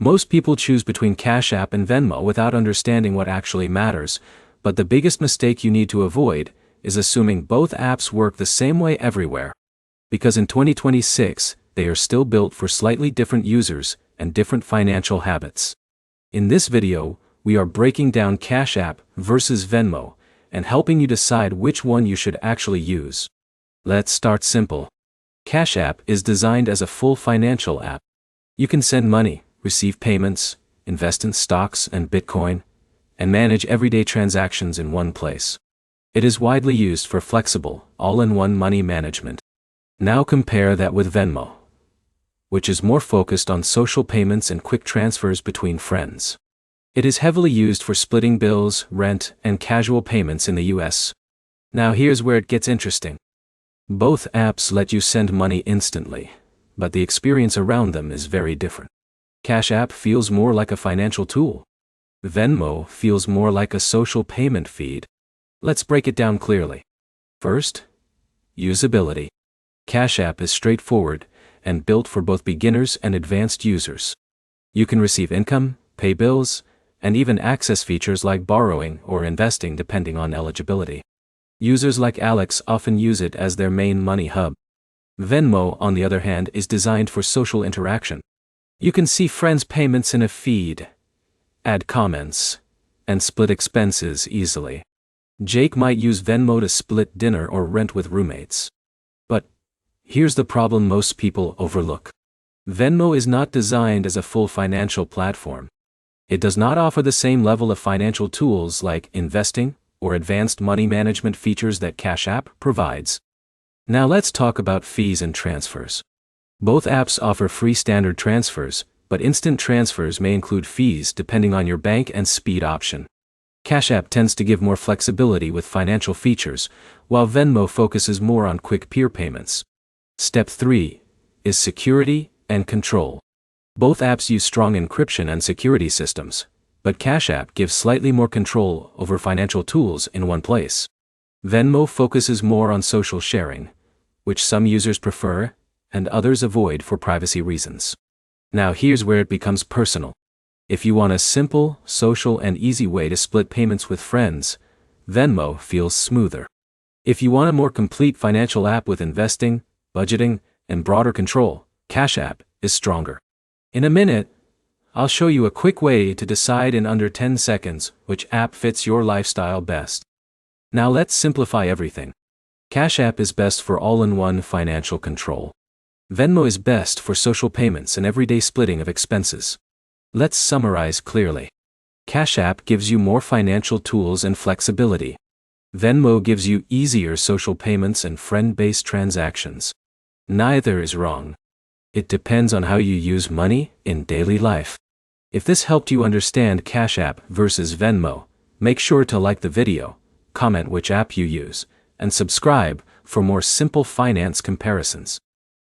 Most people choose between Cash App and Venmo without understanding what actually matters, but the biggest mistake you need to avoid is assuming both apps work the same way everywhere. Because in 2026, they are still built for slightly different users and different financial habits. In this video, we are breaking down Cash App versus Venmo and helping you decide which one you should actually use. Let's start simple. Cash App is designed as a full financial app. You can send money, receive payments, invest in stocks and Bitcoin, and manage everyday transactions in one place. It is widely used for flexible, all-in-one money management. Now compare that with Venmo, which is more focused on social payments and quick transfers between friends. It is heavily used for splitting bills, rent, and casual payments in the US. Now here's where it gets interesting. Both apps let you send money instantly, but the experience around them is very different. Cash App feels more like a financial tool. Venmo feels more like a social payment feed. Let's break it down clearly. First, usability. Cash App is straightforward and built for both beginners and advanced users. You can receive income, pay bills, and even access features like borrowing or investing depending on eligibility. Users like Alex often use it as their main money hub. Venmo, on the other hand, is designed for social interaction. You can see friends' payments in a feed, add comments, and split expenses easily. Jake might use Venmo to split dinner or rent with roommates. But here's the problem most people overlook. Venmo is not designed as a full financial platform. It does not offer the same level of financial tools like investing or advanced money management features that Cash App provides. Now let's talk about fees and transfers. Both apps offer free standard transfers, but instant transfers may include fees depending on your bank and speed option. Cash App tends to give more flexibility with financial features, while Venmo focuses more on quick peer payments. Step 3 is security and control. Both apps use strong encryption and security systems, but Cash App gives slightly more control over financial tools in one place. Venmo focuses more on social sharing, which some users prefer and others avoid for privacy reasons. Now here's where it becomes personal. If you want a simple, social, and easy way to split payments with friends, Venmo feels smoother. If you want a more complete financial app with investing, budgeting, and broader control, Cash App is stronger. In a minute, I'll show you a quick way to decide in under 10 seconds which app fits your lifestyle best. Now let's simplify everything. Cash App is best for all-in-one financial control. Venmo is best for social payments and everyday splitting of expenses. Let's summarize clearly. Cash App gives you more financial tools and flexibility. Venmo gives you easier social payments and friend-based transactions. Neither is wrong. It depends on how you use money in daily life. If this helped you understand Cash App versus Venmo, make sure to like the video, comment which app you use, and subscribe for more simple finance comparisons.